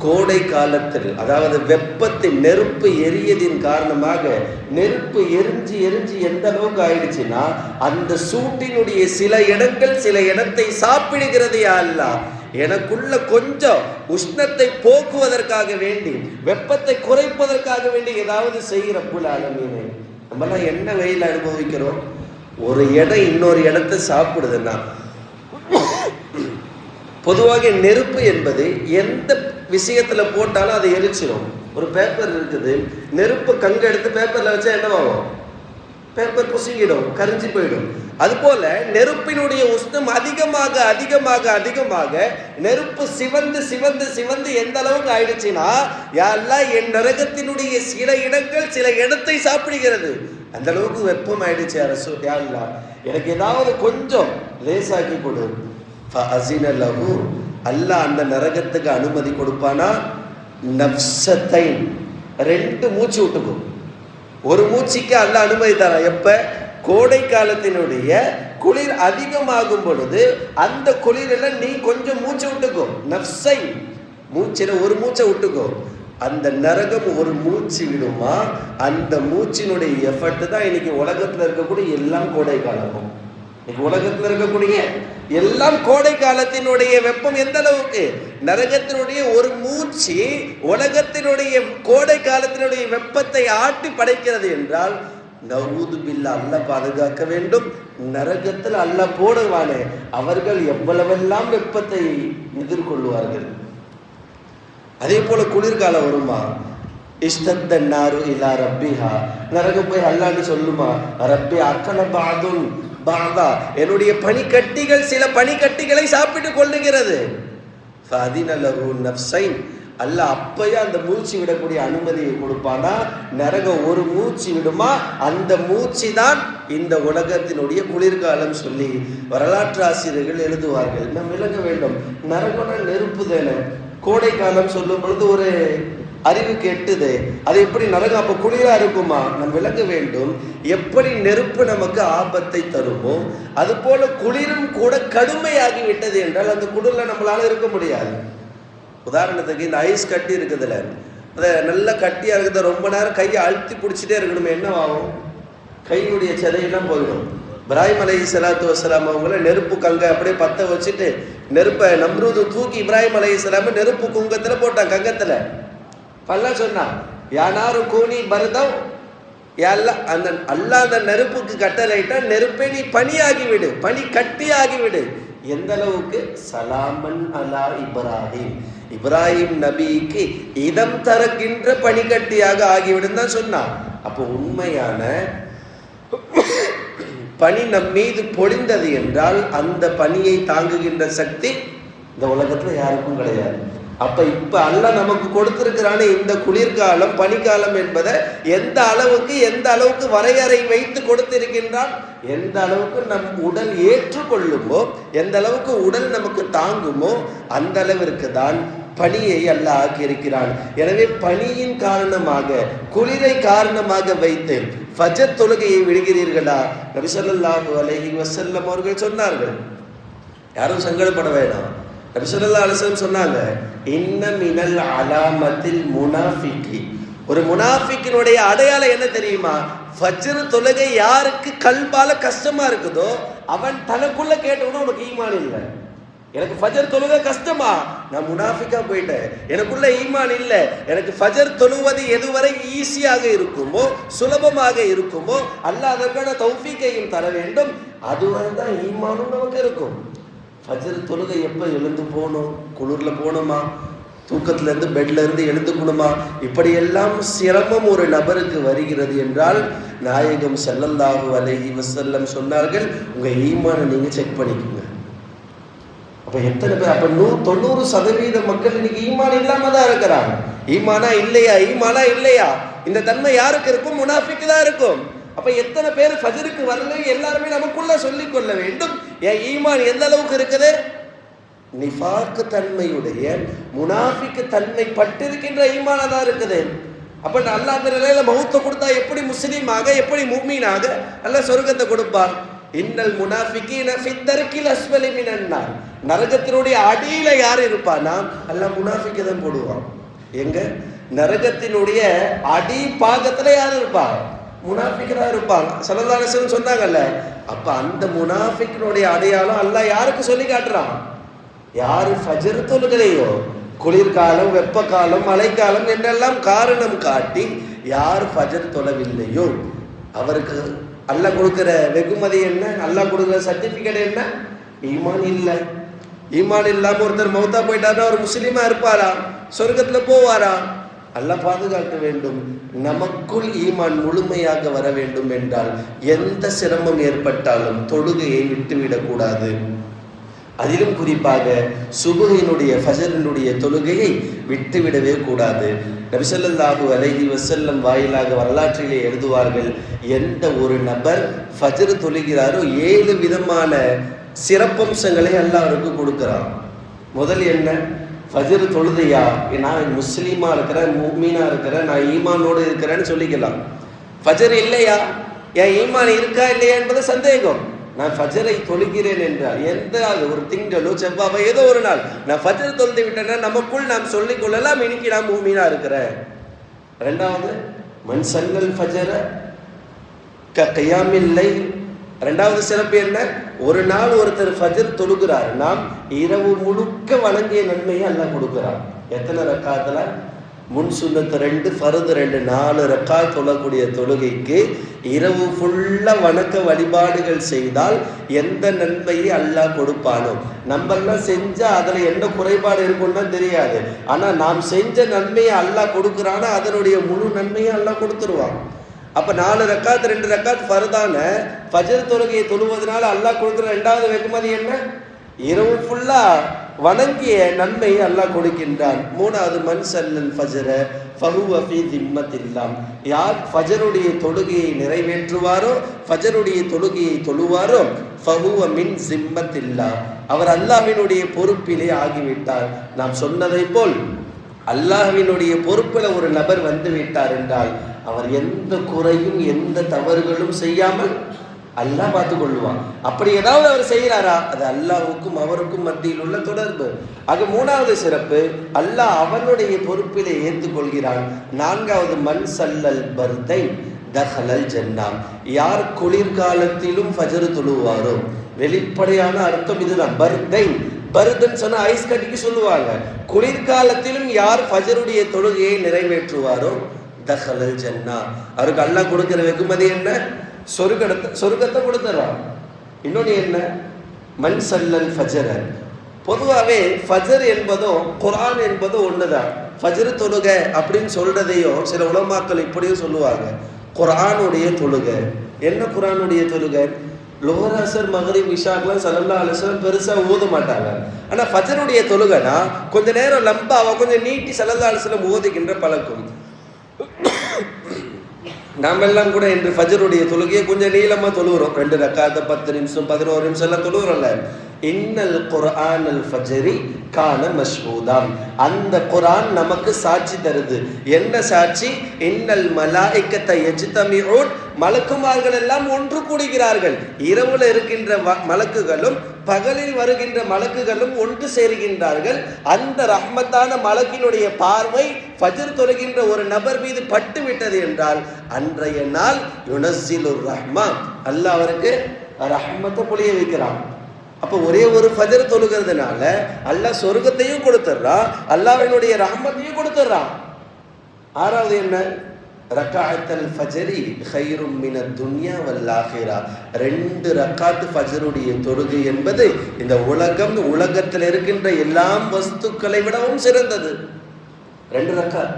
கோடை காலத்தில், அதாவது வெப்பத்தின் நெருப்பு எரியதின் காரணமாக நெருப்பு எரிஞ்சு எரிஞ்சு எந்த அளவுக்கு ஆயிடுச்சுன்னா அந்த சூட்டினுடைய சில இடங்கள் சில இடத்தை சாப்பிடுகிறது. யா அல்லாஹ், எனக்குள்ள கொஞ்சம் உஷ்ணத்தை போக்குவதற்காக வேண்டி, வெப்பத்தை குறைப்பதற்காக வேண்டி ஏதாவது செய்ய ரப்புல் ஆலமீனே. நம்மளாம் என்ன வெயில் அனுபவிக்கிறோம்? ஒரு இடம் இன்னொரு இடத்தை சாப்பிடுதுன்னா, பொதுவாக நெருப்பு என்பது எந்த விஷயத்துல போட்டாலும் அதை எரிச்சிடும். ஒரு பேப்பர் இருக்குது, நெருப்பு கங்க எடுத்து பேப்பர்ல வச்சா என்னவாகும்? பேப்பர் புசுங்கிடும், கரிஞ்சு போயிடும். அதுபோல நெருப்பினுடைய உஷ்ணம் அதிகமாக அதிகமாக அதிகமாக நெருப்பு சிவந்து சிவந்து சிவந்து எந்த அளவுக்கு ஆயிடுச்சுன்னா, யா அல்லாஹ், என் நரகத்தினுடைய சில இடங்கள் சில இடத்தை சாப்பிடுகிறது. அந்த அளவுக்கு வெப்பம் ஆயிடுச்சு. அரசு, யா அல்லாஹ், எனக்கு ஏதாவது கொஞ்சம் லேசாக்கி கொடு. அல்லாஹ் அந்த நரகத்துக்கு அனுமதி கொடுப்பானா? நஃப்ஸத்தைன், 2 மூச்சு விட்டுக்கும். ஒரு மூச்சுக்கு அல்லாஹ் அனுமதி தரா. எப்ப? கோடை காலத்தினுடைய குளிர் அதிகமாகும் பொழுது அந்த குளிரில் நீ கொஞ்சம் மூச்சு விட்டுக்கோ. நஃப்ஸை, மூச்சில ஒரு மூச்சை விட்டுக்கோ. அந்த நரகம் ஒரு மூச்சு விடுமா? அந்த மூச்சினுடைய எஃபர்ட் தான் இன்னைக்கு உலகத்தில் இருக்கக்கூடிய எல்லாம் கோடை காலமும். உலகத்தில் இருக்கக்கூடிய எல்லாம் கோடை காலத்தினுடைய வெப்பம் எந்த அளவுக்கு? நரகத்தினுடைய ஒரு மூச்சு உலகத்தினுடைய கோடை காலத்தினுடைய வெப்பத்தை ஆட்டி படைக்கிறது என்றால், நவூது பில்லா, அல்லாஹ் பாதுகாக்க வேண்டும். நரகத்தில் அல்லாஹ் போடுவானே, அவர்கள் எவ்வளவெல்லாம் வெப்பத்தை எதிர்கொள்வார்கள். அதே போல குளிர்காலம் வருமா? இஷ்தத்தன் நாரு இலா ரப்பிஹா, நரகம் போய் அல்லாஹ்னு சொல்லுமா, ரப்பி அக்கல பாதுன் பாதா, என்னுடைய பனிக்கட்டிகள் சில பனிக்கட்டிகளை சாப்பிட்டு கொள்ளுகிறது. அல்லாஹ் அப்பயே அந்த மூச்சு விடக்கூடிய அனுமதியை கொடுப்பானா? நரகம் ஒரு மூச்சு விடுமா? அந்த மூச்சு தான் இந்த உலகத்தினுடைய குளிர்காலம் சொல்லி வரலாற்று ஆசிரியர்கள் எழுதுவார்கள். நாம் விளங்க வேண்டும், நரகம்னா நெருப்பு தானே. கோடை காலம் சொல்லும் பொழுது ஒரு அறிவு கெட்டுது. அது எப்படி நரகம் அப்ப குளிரா இருக்குமா? நாம் விளங்க வேண்டும், எப்படி நெருப்பு நமக்கு ஆபத்தை தருமோ அது போல குளிரும் கூட கடுமையாகி விட்டது என்றால் அந்த குளிர்ல நம்மளால இருக்க முடியாது. உதாரணத்துக்கு இந்த ஐஸ் கட்டி இருக்குதுல்ல, அதை நல்லா கட்டியா இருக்குது, ரொம்ப நேரம் கையை அழுத்தி பிடிச்சிட்டே இருக்கணுமே, என்ன ஆகும்? கையினுடைய சதையெல்லாம் போயிடும். இப்ராஹிம் அலைஹிஸ்ஸலாத்து வஸ்ஸலாம் அவங்கள நெருப்பு கங்க அப்படியே பற்ற வச்சுட்டு நெருப்பை நம்ரூது தூக்கி இப்ராஹிம் அலைஹிஸ்ஸலாம் நெருப்பு குங்கத்துல போட்டான், கங்கத்துல. பல்லா சொன்னான், யானாரு கூனி பரதம், அந்த அல்லாஹ் அந்த நெருப்புக்கு கட்டளையிட்டா, நெருப்பை நீ பனியாகிவிடு, பனி கட்டியாகிவிடு. எந்த அளவுக்கு? சலாமன் அலா இப்ராஹிம், இப்ராஹிம் நபிக்கு இதம் தரக்கின்ற பனிக்கட்டியாக ஆகிவிடும் தான் சொன்னான். அப்போ உண்மையான பனி நம் மீது பொழிந்தது என்றால் அந்த பனியை தாங்குகின்ற சக்தி இந்த உலகத்துல யாருக்கும் கிடையாது. அப்ப இப்ப அல்லாஹ் நமக்கு கொடுத்திருக்கிறானே இந்த குளிர்காலம் பனிக்காலம் என்பதை எந்த அளவுக்கு வரையறை வைத்து கொடுத்திருக்கின்றான், எந்த அளவுக்கு நம் உடல் ஏற்றுக்கொள்ளுமோ, எந்த அளவுக்கு உடல் நமக்கு தாங்குமோ அந்த அளவிற்கு தான் பனியை அல்லாஹ் ஆக்கியிருக்கிறான். எனவே பனியின் காரணமாக குளிரை காரணமாக வைத்து ஃபஜர் தொழுகையை விடுகிறீர்களா? நபி ஸல்லல்லாஹு அலைஹி வஸல்லம் அவர்கள் சொன்னார்கள். யாரும் சங்கடப்பட வேண்டாம். நபி ஸல்லல்லாஹு அலைஹி வஸல்லம் சொன்னாங்க, இன்ன மினல் அலாமத்தில் முனாஃபிகி, ஒரு முனாஃபிக்கினுடைய அடையாளம் என்ன தெரியுமா? ஃபஜ்ர் தொழுகை யாருக்கு கல்பால கஷ்டமா இருக்குதோ அவன் தனக்குள்ள கேட்டவனும் உனக்கு ஈமான் இல்லை. எனக்கு ஃபஜர் தொழுகை கஷ்டமா, நான் முனாஃபிக்கா போயிட்டேன், எனக்குள்ள ஈமான் இல்லை. எனக்கு ஃபஜர் தொழுவது எதுவரை ஈஸியாக இருக்குமோ சுலபமாக இருக்குமோ அல்லாஹ் அதற்கான தௌஃபீக்கையும் தர வேண்டும். அதுவரை தான் ஈமானும் நமக்கு இருக்கும். ஃபஜர் தொழுகை எப்போ எழுந்து போகணும்? குளிர்ல போகணுமா? தூக்கத்துல இருந்து பெட்ல இருந்து எழுந்துக்கணுமா? இப்படியெல்லாம் சிரமம் ஒரு நபருக்கு வருகிறது என்றால் நாயகம் ஸல்லல்லாஹு அலைஹி வஸல்லம் சொன்னார்கள், உங்க ஈமானை நீங்க செக் பண்ணிக்கோங்க. அப்ப எத்தனை பேர்? அப்ப 90% மக்கள் இன்னைக்கு ஈமான் இல்லாம தான் இருக்கிறாங்க. ஈமானா இல்லையா? இந்த தன்மை யாருக்கு இருக்கும்? முனாஃபிக்கு தான் இருக்கும். அப்ப எத்தனை பேர் ஃபஜ்ருக்கு வரல? எல்லாருமே நமக்குள்ள சொல்லிக் கொள்ள வேண்டும், என் ஈமான் எந்த அளவுக்கு இருக்குது? நிஃபாக்கு தன்மையுடைய முனாஃபிக்கு தன்மை பட்டிருக்கின்ற ஈமானா தான் இருக்குது. அப்ப அல்லாஹ் அந்த நிலையில மௌத்தை கொடுத்தா எப்படி முஸ்லீமாக, எப்படி முஃமினாக அல்லாஹ் சொர்க்கத்தை கொடுப்பார்? இன்னல் முனாஃபிகீன ஃபி தர்கில் அஸ்வலி மினன் நார். நரகத்தினுடைய அடியில யார் இருப்பானா? அல்லாஹ் முனாஃபிக்கை தான் போடுவான். எங்க? நரகத்தினுடைய அடி பாகத்துல யார் இருப்பா? முனாஃபிக்கா இருப்பாங்க. ஸல்லல்லாஹு அலைஹி வஸல்லம் சொன்னாங்கல்ல. அப்ப அந்த முனாஃபிக்கினுடைய அடையாளம் அல்லாஹ் யாருக்கு சொல்லி காட்டுறான்? யாரு ஃபஜ்ர் தொழுகலையோ, குளிர்காலம், வெப்பகாலம், மழைக்காலம் என்றெல்லாம் காரணம் காட்டி யார் ஃபஜ்ர் தொழவில்லையோ அவருக்கு அல்லாஹ் கொடுக்கிற வெகுமதி என்ன? அல்லாஹ் கொடுக்கிற சர்டிபிகேட் என்ன? ஈமான் இல்லை. ஈமான் இல்லாம ஒருத்தர் மௌத்தா போயிட்டாருன்னா ஒரு முஸ்லீமா இருப்பாரா? சொர்க்கத்துல போவாரா? அல்லாஹ் பாதுகாக்க வேண்டும். நமக்குள் ஈமான் முழுமையாக வர வேண்டும் என்றால் எந்த சிரமம் ஏற்பட்டாலும் தொழுகையை விட்டுவிடக்கூடாது. அதிலும் குறிப்பாக சுபஹினுடைய ஃபஜ்ரினுடைய தொழுகையை விட்டுவிடவே கூடாது. நபி ஸல்லல்லாஹு அலைஹி வஸல்லம் வாயிலாக வரலாற்றிலே எழுதுவார்கள், எந்த ஒரு நபர் ஃபஜ்ர் தொழுகிறாரோ 7 விதமான சிறப்பம்சங்களை அல்லாஹ் அவருக்கு கொடுக்கிறான். முதல் என்ன? ஃபஜ்ர் தொழுதையா, நான் முஸ்லீமா இருக்கிறேன், முஃமினா இருக்கிறேன், நான் ஈமானோடு இருக்கிறேன்னு சொல்லிக்கலாம். ஃபஜ்ர் இல்லையா, என் ஈமான் இருக்கா இல்லையா என்பது சந்தேகம். நான் ஃபஜ்ரை தொழுகிறேன் என்றால் எந்த ஒரு திங்களோ செவ்வாயோ ஏதோ ஒரு நாள் நான் ஃபஜ்ர் தொழுது விட்டேன்னா நமக்குள் நாம் சொல்லிக் கொள்ளலாம், இன்னைக்கு நான் முஃமினா இருக்கிறேன். ரெண்டாவது, மன் ஸல்லல் ஃபஜ்ர ககியாமில் லைல். ரெண்டாவது சிறப்பு என்ன? ஒரு நாள் ஒருத்தர் ஃபஜ்ர் தொழுகிறார், நாம் இரவு முழுக்க வணங்கிய நன்மையை அல்லாஹ் கொடுக்கிறார். எத்தனை ரக்காத்துல? முன் சுன்னத்து 2, ஃபர்து 2, 4 ரக்காத் தொழக்கூடிய தொழுகைக்கு இரவு ஃபுல்லா வணக்க வழிபாடுகள் செய்தால் எந்த நன்மையை அல்லாஹ் கொடுப்பானோ. நம்மெல்லாம் செஞ்சா அதுல என்ன குறைபாடு இருக்குன்னு தெரியாது. ஆனா நாம் செஞ்ச நன்மையை அல்லாஹ் கொடுக்குறானா அதனுடைய முழு நன்மையை அல்லாஹ் கொடுத்துருவான். அப்ப 4 ரக்காத் 2 ரக்காத் ஃபர்தான ஃபஜ்ர் தொழுகையை தொழுவதனால அல்லாஹ் கொடுக்குற இரண்டாவது வெகுமதி என்ன? இரவு ஃபுல்லா வணங்கிய நன்மையை அல்லாஹ் கொடுக்கின்றான். மூணாவது, மன் ஸல்லல் ஃபஜ்ர ஃபஹுவ ஃபீ திம்மத்தில்லாஹ். யார் ஃபஜ்ருடைய தொழுகையை நிறைவேற்றுவாரோ, ஃபஜ்ருடைய தொழுகையை தொழுவாரோ, ஃபஹுவ மின் திம்மத்தில்லாஹ், அவர் அல்லாஹ்வினுடைய பொறுப்பிலே ஆகிவிட்டார். நாம் சொன்னதை போல் அல்லாஹ்வினுடைய பொறுப்பில் ஒரு நபர் வந்து விட்டார் என்றால் அவர் எந்த குறையும் எந்த தவறுகளும் செய்யாமல் அல்லாஹ் பார்த்து கொள்வான். அப்படி ஏதாவது அவர் செய்கிறாரா, அது அல்லாஹ்வுக்கும் அவருக்கும் மத்தியில் உள்ள தொடர்பு. ஆக மூணாவது சிறப்பு, அல்லாஹ் அவனுடைய பொறுப்பிலே ஏற்றுக்கொள்கிறான். நான்காவது, மன் ஸல்லல் பர்தை தஹலல் ஜன்னா. யார் குளிர்காலத்திலும் ஃபஜ்ர் தொழுவாரோ, வெளிப்படையான அர்த்தம் இதுதான். பர்தை, பர்துன்னு சொன்னா ஐஸ் கட்டிக்கு சொல்லுவாங்க. குளிர்காலத்திலும் யார் ஃபஜ்ருடைய தொழுகையை நிறைவேற்றுவாரோ தஹலல் ஜன்னா, அவருக்கு அல்லாஹ் கொடுக்கிற வெகுமதி என்ன? சொர்க்கத்தை கொடுத்துறான். இன்னொன்று என்ன? மன் ஸல்லல் ஃபஜ்ர. பொதுவாகவே ஃபஜ்ர் என்பதும் குர்ஆன் என்பதும் ஒண்ணுதான். ஃபஜ்ர் தொழுகை அப்படின்னு சொல்றதையோ சில உலமாக்கள் இப்படியும் சொல்லுவாங்க, குர்ஆனுடைய தொழுகை. என்ன குர்ஆனுடைய தொழுகை? லுஹர், அஸ்ர், மக்ரிப், இஷாக்கெல்லாம் ஸல்லல்லாஹு அலைஹி வஸல்லம் பெருசா ஓத மாட்டாங்க. ஆனா ஃபஜ்ருடைய தொழுகைனா கொஞ்ச நேரம் லம்பாவா கொஞ்சம் நீட்டி ஸல்லல்லாஹு அலைஹி வஸல்லம் ஓதுகின்ற பழக்கம். நாம் எல்லாம் கூட இன்று ஃபஜ்ருடைய தொழுகையை கொஞ்சம் நீளமா தொழுகிறோம். 2 ரக்காத் 10 நிமிஷம் 11 நிமிஷம் எல்லாம் தொழுகிறோம்ல. இன்னல் குர்ஆனல் ஃபஜ்ரி கான மஷ்ஹூதா. அந்த குர்ஆன் நமக்கு சாட்சி தருது. என்ன சாட்சி? இன்னல் மலாயிகத யஜ்தமிஊன். மலக்குமார்கள் எல்லாம் ஒன்று கூடுகிறார்கள். இரவுல இருக்கின்ற மலக்குகளும் பகலில் வருகின்ற மலக்குகளும் ஒன்று சேருகின்றார்கள். அந்த ரஹ்மத்தான மலக்கினுடைய பார்வை ஃபஜ்ர் தொழுகின்ற ஒரு நபர் மீது பட்டு விட்டது என்றால் அன்றைய நாள் யுனஸ்ஸிலுர் ரஹ்மா, அல்லாஹ் அவருக்கு ரஹ்மத்தை பொழிய வைக்கிறான். அப்போ ஒரே ஒரு ஃபஜ்ர் தொழுகிறதுனால அல்லாஹ் சொர்க்கத்தையும் கொடுத்துட்றான், அல்லாஹ்வினுடைய ரஹ்மத்தையும் கொடுத்துட்றான். ஆறாவது என்ன? ரக்காஅத்தல் ஃபஜ்ரி கைரும் மினத் துன்யா வல் ஆகிரா. 2 ரக்காத் ஃபஜ்ருடைய தொழுகை என்பது இந்த உலகத்தில் இருக்கின்ற எல்லா வஸ்துக்களை விடவும் சிறந்தது. 2 ரக்காத்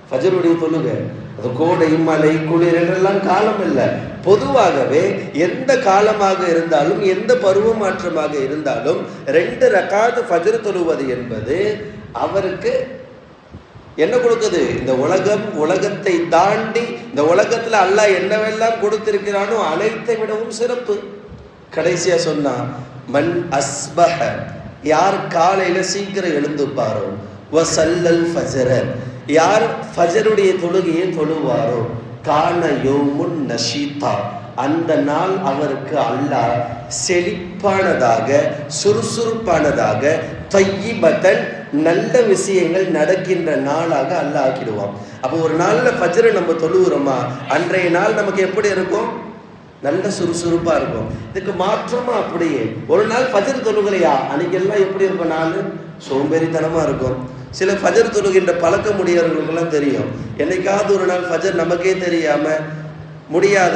ஃபஜ்ருடைய தொழுகை அது கோடை மழை குளிர் என்றெல்லாம் காலம் இல்லை. பொதுவாகவே எந்த காலமாக இருந்தாலும் எந்த பருவ மாற்றமாக இருந்தாலும் 2 ரகாத் ஃபஜ்ர் தொழுவது என்பது அவருக்கு என்ன கொடுக்குது? இந்த உலகத்தை தாண்டி இந்த உலகத்துல அல்லாஹ் என்னவெல்லாம் கொடுத்திருக்கிறானோ அனைத்தை விடவும் சிறப்பு. கடைசியா சொன்னா, மன் அஸ்பஹ, யார் காலையில சீக்கிரம் எழுந்துப்பாரோ, வசல்லல் ஃபஜ்ர, யார் ஃபஜருடைய தொழுகையை தொழுவாரோ, கான யௌமுன் நஷீதா, அந்த நாள் அவருக்கு அல்லாஹ் செழிப்பானதாக சுறுசுறுப்பானதாக தையிபத்தன் நல்ல விஷயங்கள் நடக்கின்ற நாளாக அல்லாஹ் ஆக்கிடுவான். அப்போ ஒரு நாளில் ஃபஜ்ரை நம்ம தொழுகிறோமா, அன்றைய நாள் நமக்கு எப்படி இருக்கும்? நல்ல சுறுசுறுப்பாக இருக்கும். இதுக்கு மாற்றமா அப்படியே ஒரு நாள் ஃபஜ்ர் தொழுகலையா, அன்னைக்கெல்லாம் எப்படி இருக்கும்? நாள் சோம்பேறித்தனமாக இருக்கும். சில ஃபஜ்ர் தொழுகின்ற பழக்க முடியவர்களுக்கெல்லாம் தெரியும். என்னைக்காவது ஒரு நாள் ஃபஜ்ர் நமக்கே தெரியாமல் முடியாத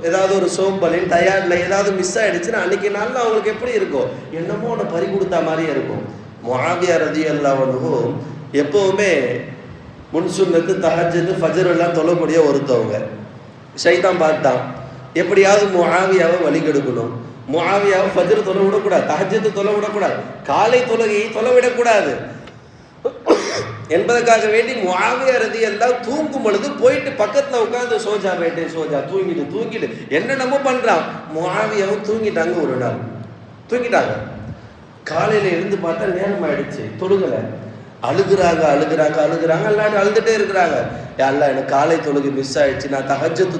ஏதாவது ஒரு சோம்பலின் டயர்டில் ஏதாவது மிஸ் ஆகிடுச்சுன்னா அன்றைக்கி நாளில் அவங்களுக்கு எப்படி இருக்கும்? என்னமோ ஒன்று பறி கொடுத்தா மாதிரியே இருக்கும். முஆவியா ரலியல்லாஹு அன்ஹு எப்போவுமே முன்சுன்னத்து தஹஜ்ஜுது ஃபஜ்ர் எல்லாம் தொழக்கூடிய ஒருத்தவங்க. ஷைத்தான் பார்த்தான், எப்படியாவது முஆவியாவை வழிகெடுக்கணும், முஆவியாவை ஃபஜ்ர் தொலை விடக்கூடாது, தஹஜ்ஜுது தொலை விடக்கூடாது, காலை தொழுகையை தொலை விடக்கூடாது என்பதற்காக வேண்டி முஆவியா ரலியல்லாஹு தூங்கும் பொழுது போயிட்டு பக்கத்தில் உட்காந்து சோஜா தூங்கிட்டு என்னென்னமோ பண்ணுறான். முஆவியாவும் தூங்கிட்டாங்க. ஒரு நாள் தூங்கிட்டாங்க. காலையில் எழுந்து பார்த்தா நேரம் ஆயிடுச்சு, தொழுகலை. அழுகுறாங்க. எல்லாரும் அழுதுகிட்டே இருக்கிறாங்க. எல்லாம் எனக்கு காலை தொழுகை மிஸ் ஆயிடுச்சு, நான் தஹஜ்ஜுது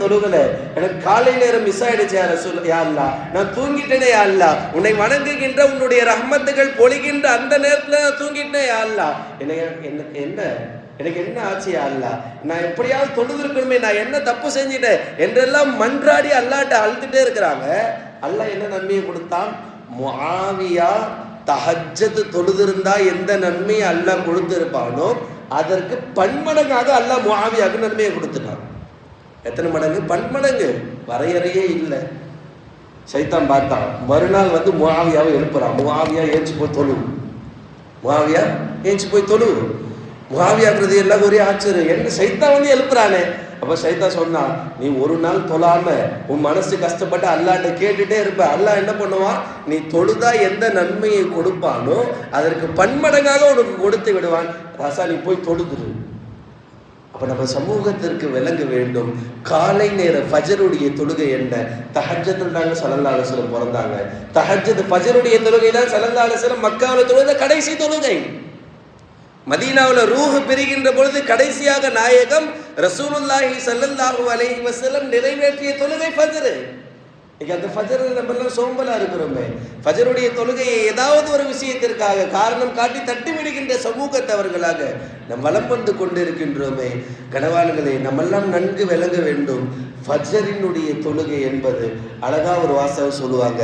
தொழுகலை, எனக்கு காலை நேரம் மிஸ் ஆயிடுச்சு, யா அல்லாஹ் நான் தூங்கிட்டேனே, யா அல்லாஹ் உன்னை வணங்குகின்ற உன்னுடைய ரஹ்மத்துகள் பொழிகின்ற அந்த நேரத்தில் நான் தூங்கிட்டேன், யா அல்லாஹ் எனக்கு என்ன ஆச்சு, யா அல்லாஹ் நான் எப்படியாவது தொழுதுருக்கணுமே, நான் என்ன தப்பு செஞ்சிட்டேன் என்றெல்லாம் மன்றாடி அல்லாஹ்ட்ட அழுதுட்டே இருக்கிறாங்க. அல்லாஹ் என்ன நன்மையை கொடுத்தான்? முஆவியா தஹஜ்ஜுது தொழுதிருந்தா எந்த நன்மையை அல்லாஹ் கொடுத்திருப்பானோ அதற்கு பன்மடங்காக அல்லாஹ் முஆவியாவுக்கு நன்மையை கொடுத்துட்டான். எத்தனை மடங்கு? பன்மடங்கு, வரையறையே இல்லை. சைத்தான் பார்த்தான். மறுநாள் முஆவியாவை எழுப்புறான். முஆவியா ஏஞ்சி போய் தொழு. முஆவியாக்குறது எல்லாம் ஒரே ஆச்சரியம், என்ன சைத்தான் எழுப்புறானே. அப்போ சைத்தான் சொன்னான், நீ ஒரு நாள் தொழாம உன் மனசு கஷ்டப்பட்டு அல்லாஹ்ட்ட கேட்டுட்டே இருப்ப. அல்லாஹ் என்ன பண்ணுவான்? நீ தொழுதா எந்த நன்மையை கொடுப்பானோ அதற்கு பன்மடங்காக உனக்கு கொடுத்து விடுவான். ராசா நீ போய் தொழுதுரு. அப்போ நம்ம சமூகத்திற்கு விளங்க வேண்டும், காலை நேர ஃபஜருடைய தொழுகை என்ன? தஹஜ்ஜுதுல தாங்க ஸல்லல்லாஹு அலைஹி வஸல்லம் பிறந்தாங்க. தஹஜ்ஜுத் ஃபஜருடைய தொழுகை தான் ஸல்லல்லாஹு அலைஹி வஸல்லம் மக்காவில் தொழுத கடைசி தொழுகை. மதீனாவில் ரூஹ் பிரிகின்ற பொழுது கடைசியாக நாயகம் ரசூலுல்லாஹி ஸல்லல்லாஹு அலைஹி வஸல்லம் நிறைவேற்றிய தொழுகை ஃபஜ்ர். அந்த ஃபஜ்ர் நம்ம எல்லாம் சோம்பலா இருக்கிறோமே. ஃபஜருடைய தொழுகையை ஏதாவது ஒரு விஷயத்திற்காக காரணம் காட்டி தட்டி விடுகின்ற சமூகத்தவர்களாக நம் வலம் வந்து கொண்டிருக்கின்றோமே. கனவான்களே, நம்மெல்லாம் நன்கு விளங்க வேண்டும். ஃபஜ்ரினுடைய தொழுகை என்பது அழகா ஒரு வாசகம் சொல்லுவாங்க,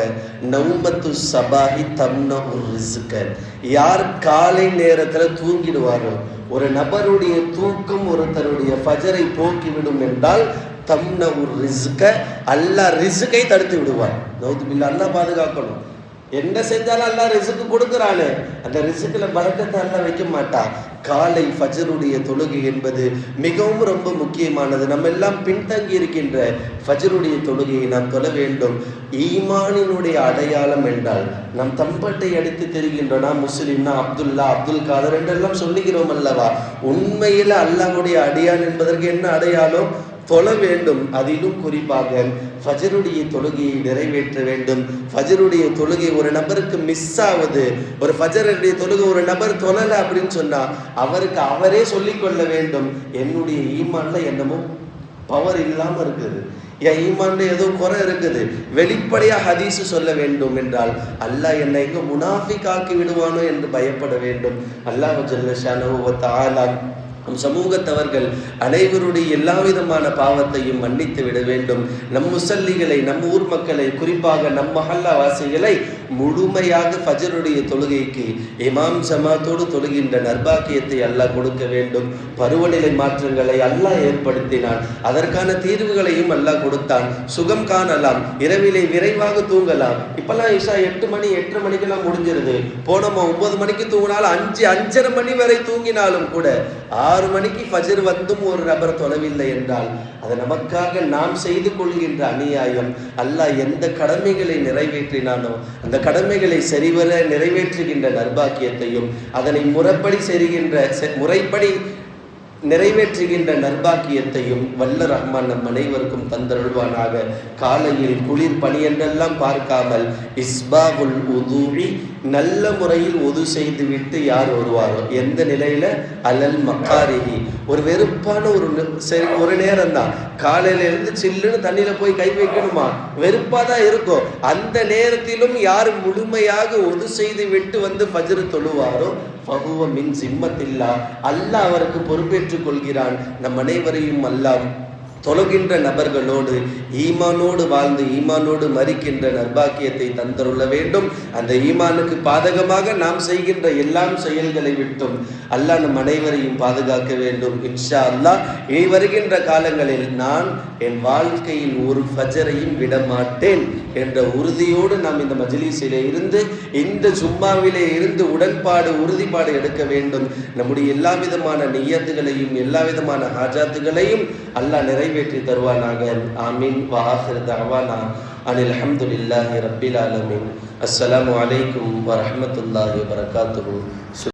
நௌமத்து சபாஹி தம்ன உர் ரிஸ்க. யார் காலை நேரத்தில் தூங்கிடுவாரோ, ஒரு நபருடைய தூக்கம் ஒருத்தருடைய ஃபஜரை போக்கிவிடும் என்றால் தம்ன உர் ரிஸ்க, அல்லாஹ் ரிஸ்கை தடுத்து விடுவான். நௌதுபில்லா, அல்லாஹ் பாதுகாக்கணும். என்ன செஞ்சாலும் அல்லாஹ் ரிஸ்க்கு கொடுக்குறானே, அந்த ரிஸ்கில் பரக்கத்தை அல்லாஹ் வைக்க மாட்டான். காலை ஃபஜருடைய தொழுகை என்பது மிகவும் ரொம்ப முக்கியமானது. நம்ம எல்லாம் பின்தங்கி இருக்கின்ற ஃபஜருடைய தொழுகையை நாம் தொழ வேண்டும். ஈமானினுடைய அடையாளம் என்றால் நாம் தம்பட்டை அடித்து தெரிகின்றோம், நான் முஸ்லிம், நான் அப்துல்லா, அப்துல் காதர் என்றெல்லாம் சொல்லுகிறோம் அல்லவா? உண்மையில் அல்லாஹ்வுடைய அடியான் என்பதற்கு என்ன அடையாளம்? தொழ வேண்டும். அதிலும் குறிப்பாக ஃபஜருடைய தொழுகையை நிறைவேற்ற வேண்டும். ஃபஜருடைய தொழுகை ஒரு நபருக்கு மிஸ் ஆகுது, ஒரு ஃபஜருடைய தொழுகை ஒரு நபர் தொழலை அப்படின்னு சொன்னால் அவருக்கு அவரே சொல்லிக்கொள்ள வேண்டும், என்னுடைய ஈமான்ல என்னமோ பவர் இல்லாமல் இருக்குது, என் ஈமான்ல ஏதோ குறை இருக்குது. வெளிப்படையாக ஹதீஸ் சொல்ல வேண்டும் என்றால் அல்லாஹ் என்னை எங்க முனாஃபிக் ஆக்கி விடுவானோ என்று பயப்பட வேண்டும். அல்லாஹ் ஜல்ல ஷானஹு வ தஆலா நம் சமூகத்தவர்கள் அனைவருடைய எல்லா விதமான பாவத்தையும் மன்னித்து விட வேண்டும். நம் முசல்லிகளை, நம் ஊர் மக்களை, குறிப்பாக நம் மஹல்லா வாசிகளை முழுமையாக ஃபஜருடைய தொழுகைக்கு இமாம் ஜமாத்தோடு தொழுகின்ற நர்பாக்கியத்தை அல்லாஹ் கொடுக்க வேண்டும். பருவநிலை மாற்றங்களை அல்லாஹ் ஏற்படுத்தினான், அதற்கான தீர்வுகளையும் அல்லாஹ் கொடுத்தான். சுகம் காணலாம், இரவிலே விரைவாக தூங்கலாம். இப்பெல்லாம் இஷா 8 மணி 8:30 மணிக்கெல்லாம் முடிஞ்சிருது. போனோமா 9 மணிக்கு தூங்கினாலும் 5:30 மணி வரை தூங்கினாலும் கூட 6 மணிக்கு ஃபஜர் வந்தும் ஒரு நபர் தொழவில்லை என்றால் அது நமக்காக நாம் செய்து கொள்கின்ற அநியாயம். அல்லாஹ் எந்த கடமைகளை நிறைவேற்றினானோ அந்த கடமைகளை சரிவர நிறைவேற்றுகின்ற நர்பாக்கியத்தையும் அதனை முறைப்படி நிறைவேற்றுகின்ற நர்பாக்கியத்தையும் வல்ல ரஹ்மான் நம் அனைவருக்கும் தந்தருள்வானாக. காலையில் குளிர் பனி என்றெல்லாம் பார்க்காமல் இஸ்பாகுல் உதூவி, நல்ல முறையில் உது செய்து விட்டு யார் வருவாரோ, எந்த நிலையில அலல் மக்காரிஹி, ஒரு வெறுப்பான ஒரு நேரம் தான், காலையில இருந்து சில்லுன்னு தண்ணியில போய் கை வைக்கணுமா, வெறுப்பாதான் இருக்கும். அந்த நேரத்திலும் யார் முழுமையாக உது செய்து விட்டு வந்து ஃபஜ்ர் தொழுவாரோ ஃபஹுவ மின் சிம்மத்தில்லா, அல்லாஹ் அவருக்கு பொறுப்பேற்றுக் கொள்கிறான். நம் அனைவரையும் அல்லாஹ் தொழுகின்ற நபர்களோடு ஈமானோடு வாழ்ந்து ஈமானோடு மரிக்கின்ற நர்பாக்கியத்தை தந்தருள்ள வேண்டும். அந்த ஈமானுக்கு பாதகமாக நாம் செய்கின்ற எல்லாம் செயல்களை விட்டும் அல்லாஹ் நம் அனைவரையும் பாதுகாக்க வேண்டும். இன்ஷா அல்லாஹ் இனி வருகின்ற காலங்களில் நான் என் வாழ்க்கையில் ஒரு ஃபஜரையும் விடமாட்டேன் என்ற உறுதியோடு நாம் இந்த மஜ்லிஸிலே இருந்து, இந்த ஜும்மாவிலே இருந்து உறுதிப்பாடு எடுக்க வேண்டும். நம்முடைய எல்லா விதமான நிய்யத்துகளையும் எல்லா விதமான ஹாஜாத்துகளையும் அல்லாஹ் நிறைவேற்றி தருவானாக. ஆமீன். வ ஆகிரு தஅவானா அனில் ஹம்துலில்லாஹி ரப்பில் ஆலமீன். அஸ்ஸலாமு அலைக்கும் வ ரஹ்மத்துல்லாஹி வ பரகாத்துஹு.